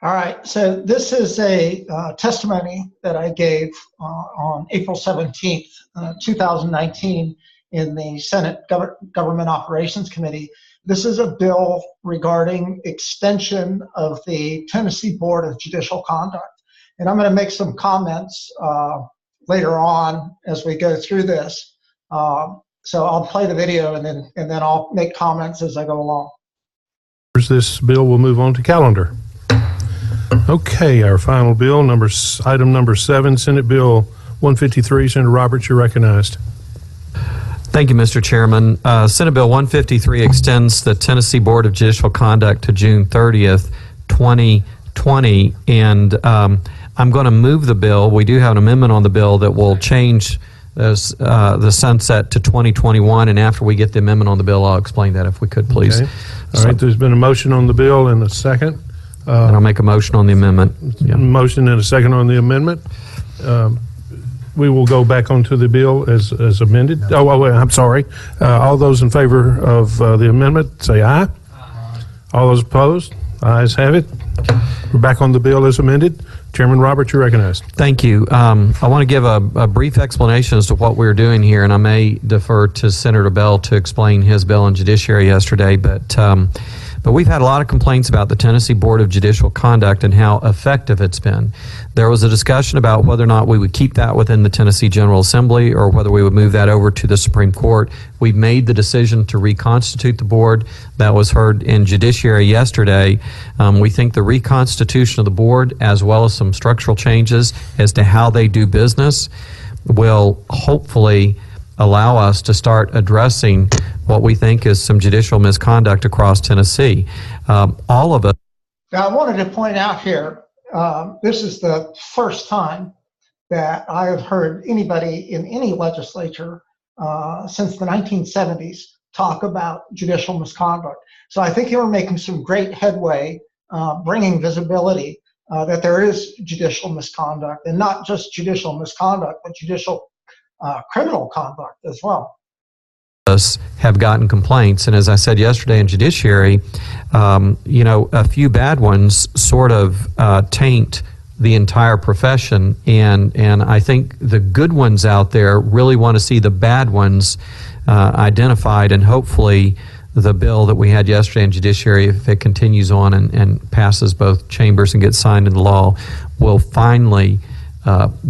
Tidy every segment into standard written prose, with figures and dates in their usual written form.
All right, so this is a testimony that I gave on April 17th, 2019 in the Senate Government Operations Committee. This is a bill regarding extension of the Tennessee Board of Judicial Conduct. And I'm going to make some comments later on as we go through this. So I'll play the video and then I'll make comments as I go along. This bill will move on to calendar. Okay, our final bill, item number 7, Senate Bill 153. Senator Roberts, you're recognized. Thank you, Mr. Chairman. Senate Bill 153 extends the Tennessee Board of Judicial Conduct to June 30th, 2020, and I'm going to move the bill. We do have an amendment on the bill that will change the sunset to 2021, and after we get the amendment on the bill, I'll explain that if we could, please. Okay. All right, there's been a motion on the bill and a second. And I'll make a motion on the amendment. Yeah. Motion and a second on the amendment. We will go back onto the bill as amended. Oh, wait, I'm sorry. All those in favor of the amendment, say aye. Aye. All those opposed? Ayes have it. We're back on the bill as amended. Chairman Roberts, you're recognized. Thank you. I want to give a brief explanation as to what we're doing here, and I may defer to Senator Bell to explain his bill on Judiciary yesterday, but we've had a lot of complaints about the Tennessee Board of Judicial Conduct and how effective it's been. There was a discussion about whether or not we would keep that within the Tennessee General Assembly or whether we would move that over to the Supreme Court. We've made the decision to reconstitute the board. That was heard in Judiciary yesterday. We think the reconstitution of the board, as well as some structural changes as to how they do business, will hopefully allow us to start addressing what we think is some judicial misconduct across Tennessee. All of it. Now, I wanted to point out here, this is the first time that I have heard anybody in any legislature since the 1970s talk about judicial misconduct. So I think you are making some great headway bringing visibility that there is judicial misconduct, and not just judicial misconduct, but judicial criminal conduct as well. Have gotten complaints, and as I said yesterday in Judiciary, a few bad ones sort of taint the entire profession, and I think the good ones out there really want to see the bad ones identified, and hopefully the bill that we had yesterday in Judiciary, if it continues on and passes both chambers and gets signed into law, will finally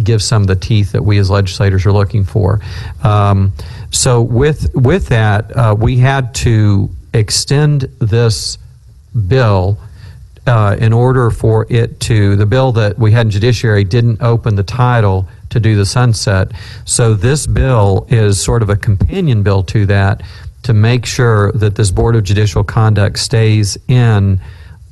give some of the teeth that we as legislators are looking for. So with that, we had to extend this bill in order for it to, the bill that we had in Judiciary didn't open the title to do the sunset. So this bill is sort of a companion bill to that, to make sure that this Board of Judicial Conduct stays in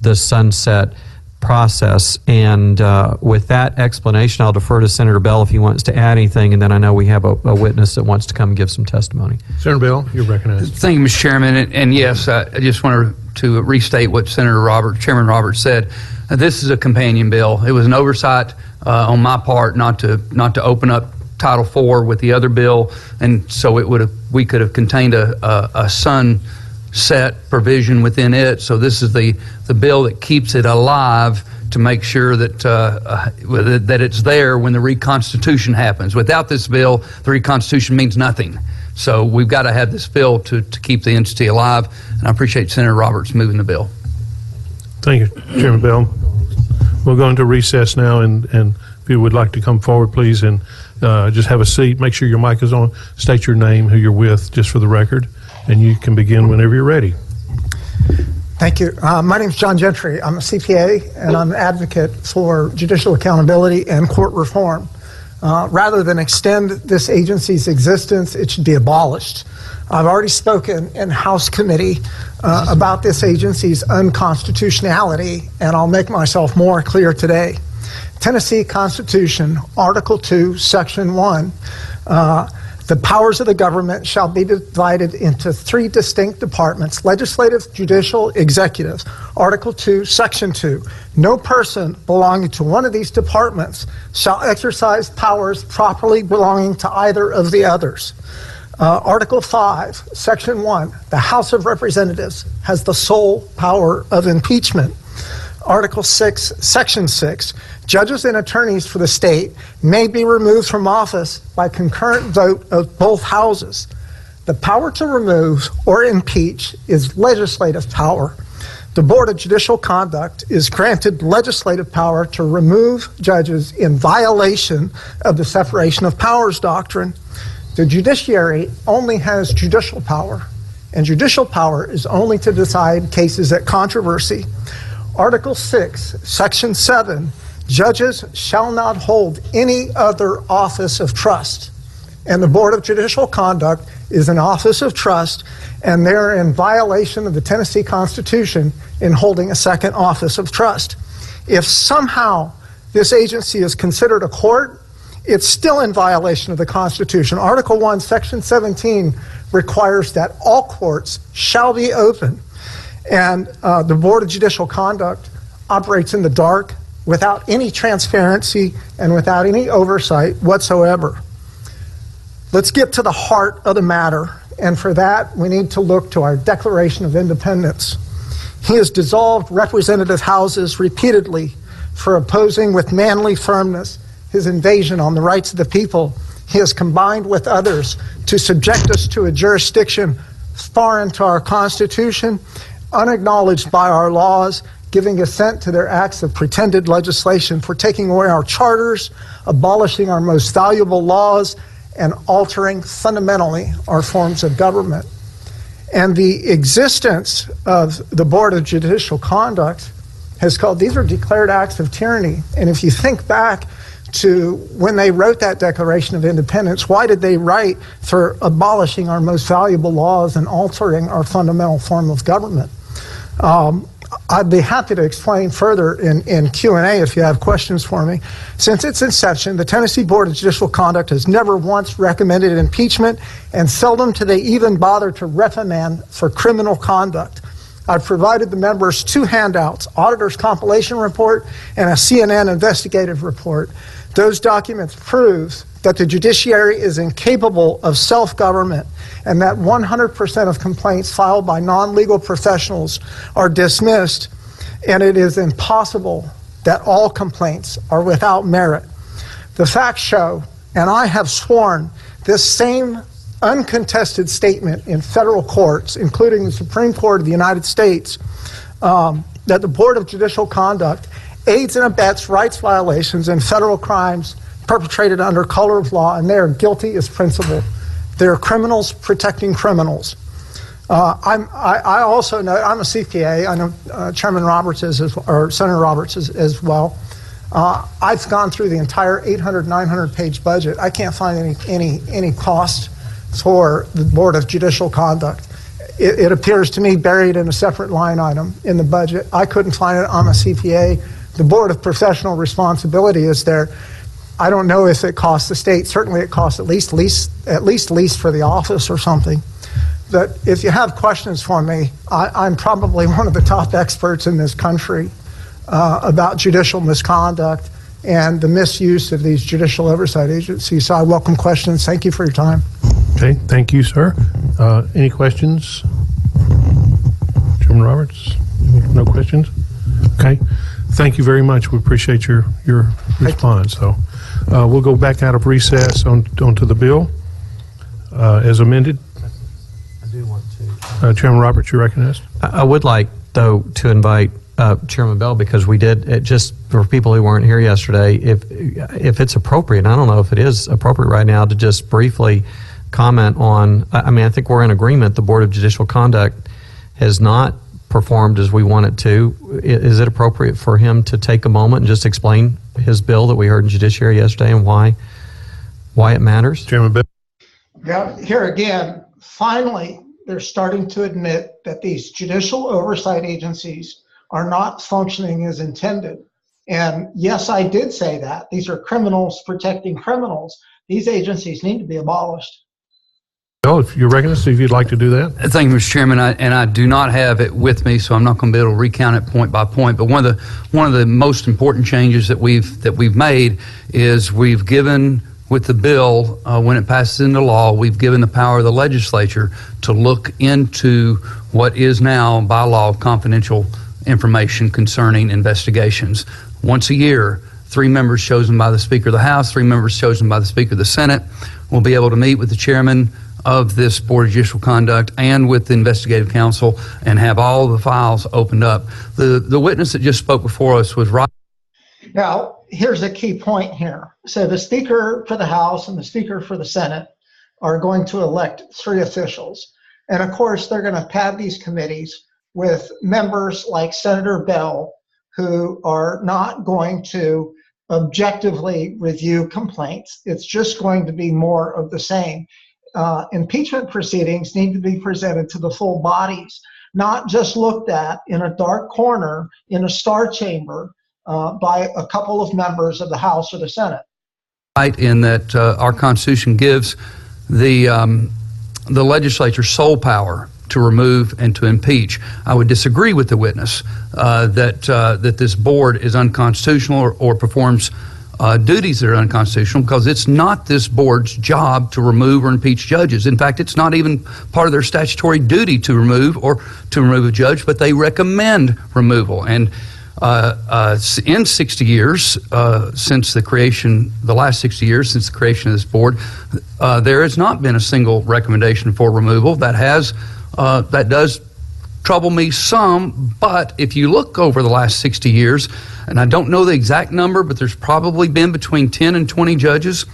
the sunset process. And with that explanation, I'll defer to Senator Bell if he wants to add anything, and then I know we have a witness that wants to come and give some testimony. Senator Bell, you're recognized. Thank you, Mr. Chairman. And yes, I just wanted to restate what Chairman Roberts said. This is a companion bill. It was an oversight on my part not to open up Title IV with the other bill, and so we could have contained a sunset provision within it. So this is the bill that keeps it alive to make sure that that it's there when the reconstitution happens. Without this bill, the reconstitution means nothing. So we've got to have this bill to keep the entity alive, and I appreciate Senator Roberts moving the bill. Thank you, Chairman Bell. We'll go into recess now, and if you would like to come forward, please, and just have a seat. Make sure your mic is on. State your name, who you're with, just for the record, and you can begin whenever you're ready. Thank you. My name is John Gentry. I'm a CPA, and I'm an advocate for judicial accountability and court reform. Rather than extend this agency's existence, it should be abolished. I've already spoken in House committee about this agency's unconstitutionality, and I'll make myself more clear today. Tennessee Constitution, Article 2, Section 1, the powers of the government shall be divided into 3 distinct departments: legislative, judicial, executive. Article 2, Section 2, no person belonging to one of these departments shall exercise powers properly belonging to either of the others. Article 5, Section 1, the House of Representatives has the sole power of impeachment. Article 6, Section 6, judges and attorneys for the state may be removed from office by concurrent vote of both houses. The power to remove or impeach is legislative power. The Board of Judicial Conduct is granted legislative power to remove judges in violation of the separation of powers doctrine. The judiciary only has judicial power, and judicial power is only to decide cases at controversy. Article 6, Section 7, judges shall not hold any other office of trust. And the Board of Judicial Conduct is an office of trust, and they're in violation of the Tennessee Constitution in holding a second office of trust. If somehow this agency is considered a court, it's still in violation of the Constitution. Article 1, Section 17 requires that all courts shall be open. And the Board of Judicial Conduct operates in the dark without any transparency and without any oversight whatsoever. Let's get to the heart of the matter, and for that we need to look to our Declaration of Independence. He has dissolved representative houses repeatedly for opposing with manly firmness his invasion on the rights of the people. He has combined with others to subject us to a jurisdiction far into our Constitution, unacknowledged by our laws, giving assent to their acts of pretended legislation for taking away our charters, abolishing our most valuable laws, and altering fundamentally our forms of government. And the existence of the Board of Judicial Conduct has called, these are declared acts of tyranny. And if you think back to when they wrote that Declaration of Independence, why did they write for abolishing our most valuable laws and altering our fundamental form of government? I'd be happy to explain further in Q&A if you have questions for me. Since its inception, the Tennessee Board of Judicial Conduct has never once recommended impeachment, and seldom do they even bother to reprimand for criminal conduct. I've provided the members 2 handouts, Auditor's Compilation Report and a CNN investigative report. Those documents prove that the judiciary is incapable of self-government and that 100% of complaints filed by non-legal professionals are dismissed, and it is impossible that all complaints are without merit. The facts show, and I have sworn this same uncontested statement in federal courts, including the Supreme Court of the United States, that the Board of Judicial Conduct aids and abets rights violations and federal crimes perpetrated under color of law, and they are guilty as principle. They are criminals protecting criminals. I also know, I'm a CPA, I know Chairman Roberts is, or Senator Roberts is as well. I've gone through the entire 800, 900-page budget. I can't find any cost for the Board of Judicial Conduct. It appears to me buried in a separate line item in the budget. I couldn't find it. I'm a CPA. The Board of Professional Responsibility is there. I don't know if it costs the state. Certainly it costs at least lease for the office or something. But if you have questions for me, I'm probably one of the top experts in this country about judicial misconduct and the misuse of these judicial oversight agencies. So I welcome questions. Thank you for your time. Okay, thank you, sir. Any questions? Chairman Roberts? No questions? Okay. Thank you very much. We appreciate your response. So we'll go back out of recess onto the bill as amended. I do want to. Chairman Roberts, you recognized? I would like, though, to invite Chairman Bell, because we did, just for people who weren't here yesterday, if it's appropriate, and I don't know if it is appropriate right now, to just briefly comment on, I mean, I think we're in agreement. The Board of Judicial Conduct has not performed as we want it to. Is it appropriate for him to take a moment and just explain his bill that we heard in Judiciary yesterday and why it matters? Chairman Bell. Yeah, here again, finally, they're starting to admit that these judicial oversight agencies are not functioning as intended. And yes, I did say that. These are criminals protecting criminals. These agencies need to be abolished. Bill, if you recognize, if you'd like to do that. Thank you, Mr. Chairman. I do not have it with me, so I'm not going to be able to recount it point by point. But one of the most important changes that we've made is we've given, with the bill, when it passes into law, we've given the power of the legislature to look into what is now by law confidential information concerning investigations. Once a year, 3 members chosen by the Speaker of the House, 3 members chosen by the Speaker of the Senate will be able to meet with the chairman of this Board of Judicial Conduct and with the Investigative Council and have all the files opened up. The witness that just spoke before us was right. Now, here's a key point here. So the Speaker for the House and the Speaker for the Senate are going to elect 3 officials. And of course, they're going to pad these committees with members like Senator Bell, who are not going to objectively review complaints. It's just going to be more of the same. Impeachment proceedings need to be presented to the full bodies, not just looked at in a dark corner in a star chamber by a couple of members of the House or the Senate. Right, in that our Constitution gives the legislature sole power to remove and to impeach. I would disagree with the witness that this board is unconstitutional or performs duties that are unconstitutional, because it's not this board's job to remove or impeach judges. In fact, it's not even part of their statutory duty to remove a judge, but they recommend removal. And in 60 years, since the creation, the last 60 years since the creation of this board, there has not been a single recommendation for removal. That does trouble me some, but if you look over the last 60 years, and I don't know the exact number, but there's probably been between 10 and 20 judges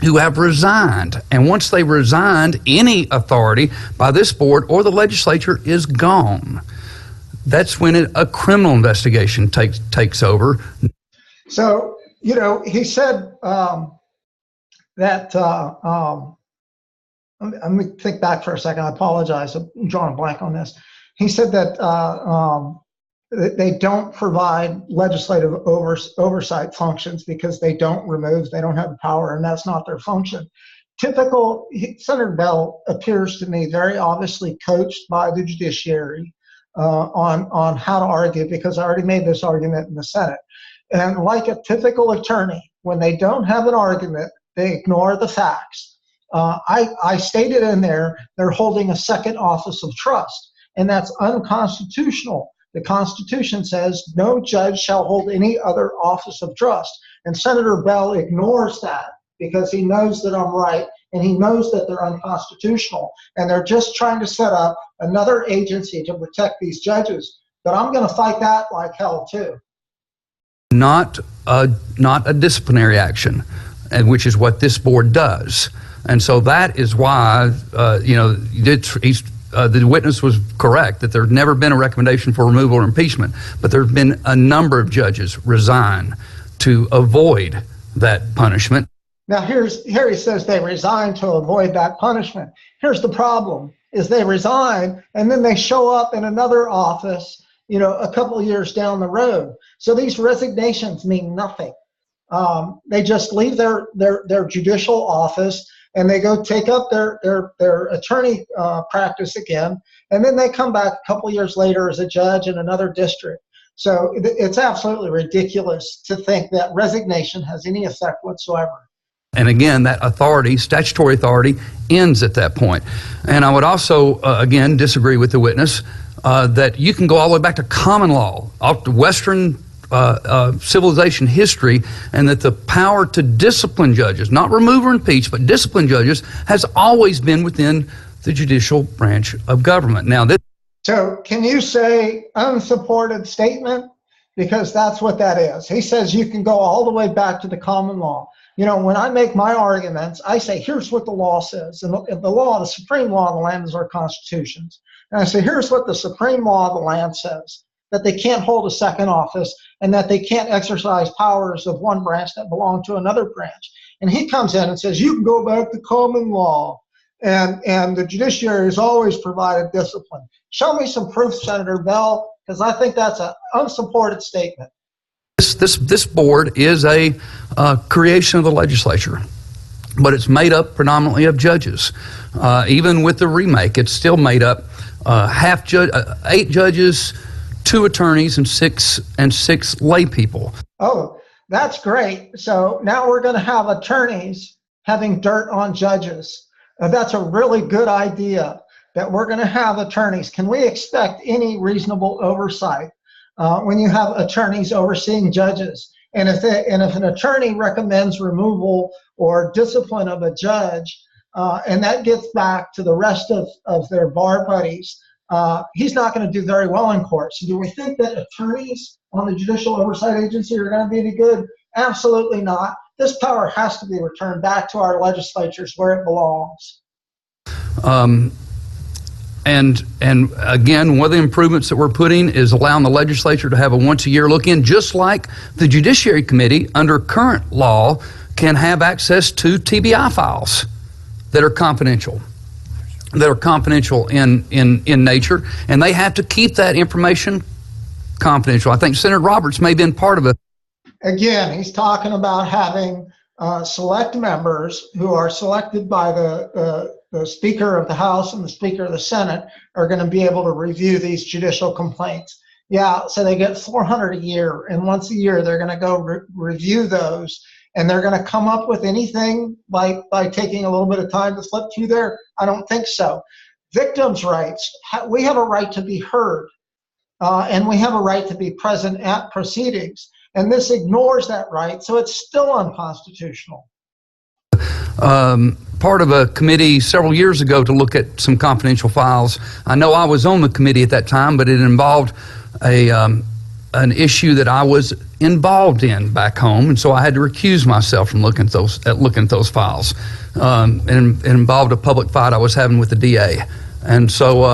who have resigned. And once they resigned, any authority by this board or the legislature is gone. That's when a criminal investigation takes over. So, you know, he said that, let me think back for a second. I apologize. I'm drawing a blank on this. He said that they don't provide legislative oversight functions because they don't remove, they don't have the power, and that's not their function. Senator Bell appears to me very obviously coached by the judiciary on how to argue, because I already made this argument in the Senate. And like a typical attorney, when they don't have an argument, they ignore the facts. I stated in there, they're holding a second office of trust, and that's unconstitutional. The Constitution says no judge shall hold any other office of trust. And Senator Bell ignores that because he knows that I'm right, and he knows that they're unconstitutional, and they're just trying to set up another agency to protect these judges. But I'm going to fight that like hell too. Not a disciplinary action, and which is what this board does. And so that is why the witness was correct that there's never been a recommendation for removal or impeachment, but there have been a number of judges resign to avoid that punishment. Now here he says they resign to avoid that punishment. Here's the problem, is they resign and then they show up in another office, you know, a couple of years down the road. So these resignations mean nothing. They just leave their judicial office and they go take up their attorney practice again, and then they come back a couple of years later as a judge in another district. So it's absolutely ridiculous to think that resignation has any effect whatsoever. And again, that authority, statutory authority, ends at that point. And I would also, again, disagree with the witness that you can go all the way back to common law, up to Western civilization history, and that the power to discipline judges, not remove or impeach, but discipline judges, has always been within the judicial branch of government. Now, So can you say unsupported statement? Because that's what that is. He says you can go all the way back to the common law. You know, when I make my arguments, I say, here's what the law says. And the law, the supreme law of the land is our constitutions. And I say, here's what the supreme law of the land says, that they can't hold a second office and that they can't exercise powers of one branch that belong to another branch. And he comes in and says, you can go back to common law. And the judiciary has always provided discipline. Show me some proof, Senator Bell, because I think that's an unsupported statement. This board is a creation of the legislature, but it's made up predominantly of judges. Even with the remake, it's still made up 8 judges, 2 attorneys, and six lay people. Oh, that's great. So now we're going to have attorneys having dirt on judges. That's a really good idea, that we're going to have attorneys. Can we expect any reasonable oversight when you have attorneys overseeing judges. And if an attorney recommends removal or discipline of a judge, and that gets back to the rest of their bar buddies, he's not going to do very well in court. So do we think that attorneys on the Judicial Oversight Agency are going to be any good? Absolutely not. This power has to be returned back to our legislatures where it belongs. And again, one of the improvements that we're putting is allowing the legislature to have a once-a-year look-in, just like the Judiciary Committee, under current law, can have access to TBI files that are confidential, in nature, and they have to keep that information confidential. I think Senator Roberts may have been part of it. Again, he's talking about having select members who are selected by the Speaker of the House and the Speaker of the Senate are going to be able to review these judicial complaints. Yeah, so they get 400 a year, and once a year they're going to go review those, and they're going to come up with anything by taking a little bit of time to flip through there? I don't think so. Victims' rights. We have a right to be heard, and we have a right to be present at proceedings, and this ignores that right, so it's still unconstitutional. Part of a committee several years ago to look at some confidential files. I know I was on the committee at that time, but it involved an issue that I was involved in back home, and so I had to recuse myself from looking at those files. And it involved a public fight I was having with the DA, and so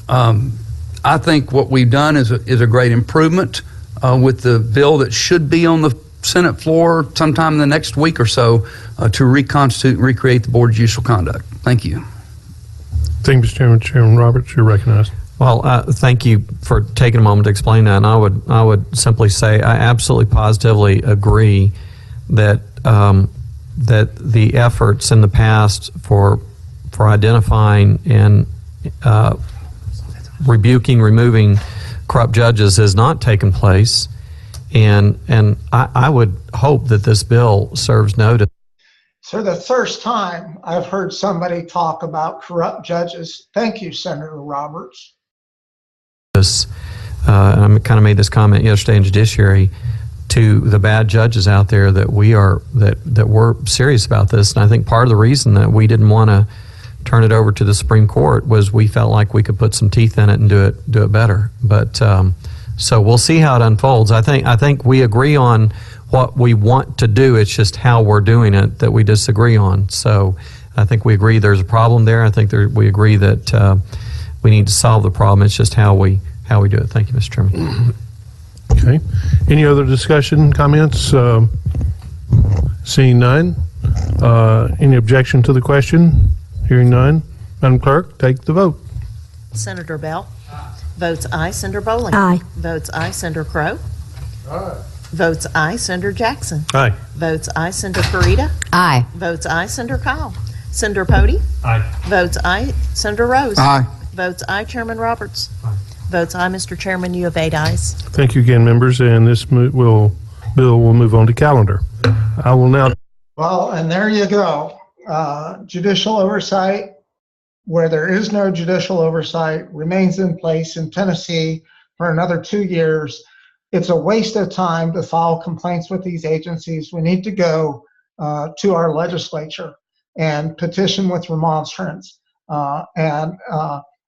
I think what we've done is a great improvement with the bill that should be on the Senate floor sometime in the next week or so to reconstitute and recreate the Board of Judicial Conduct. Thank you. Thank you, Mr. Chairman. Chairman Roberts, you're recognized. Well, thank you for taking a moment to explain that. And I would simply say I absolutely positively agree that that the efforts in the past for identifying and removing corrupt judges has not taken place. And I would hope that this bill serves notice. For the first time, I've heard somebody talk about corrupt judges. Thank you, Senator Roberts. And I kind of made this comment yesterday in Judiciary to the bad judges out there that we're serious about this. And I think part of the reason that we didn't want to turn it over to the Supreme Court was we felt like we could put some teeth in it and do it better. But so we'll see how it unfolds. I think we agree on what we want to do. It's just how we're doing it that we disagree on. So I think we agree there's a problem there. I think we agree that we need to solve the problem. It's just how we do it. Thank you, Mr. Chairman. Okay. Any other discussion, comments? Seeing none. Any objection to the question? Hearing none. Madam Clerk, take the vote. Senator Bell? Votes aye. Senator Bowling? Aye. Votes aye. Senator Crow? Aye. Votes aye. Senator Jackson? Aye. Votes aye. Senator Farida? Aye. Votes aye. Senator Kyle? Senator Pody? Aye. Votes aye. Senator Rose? Aye. Votes aye. Chairman Roberts? Aye. Votes aye. Mr. Chairman, you have 8 ayes. Thank you again, members, and this bill will move on to calendar. I will now. Well, and there you go. Judicial oversight, where there is no judicial oversight, remains in place in Tennessee for another 2 years. It's a waste of time to file complaints with these agencies. We need to go to our legislature and petition with remonstrance.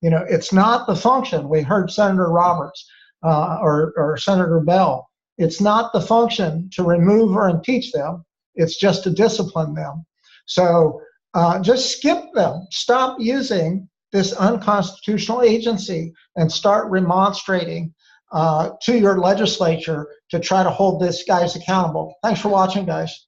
It's not the function. We heard Senator Roberts or Senator Bell. It's not the function to remove or impeach them. It's just to discipline them. So just skip them. Stop using this unconstitutional agency and start remonstrating to your legislature to try to hold these guys accountable. Thanks for watching, guys.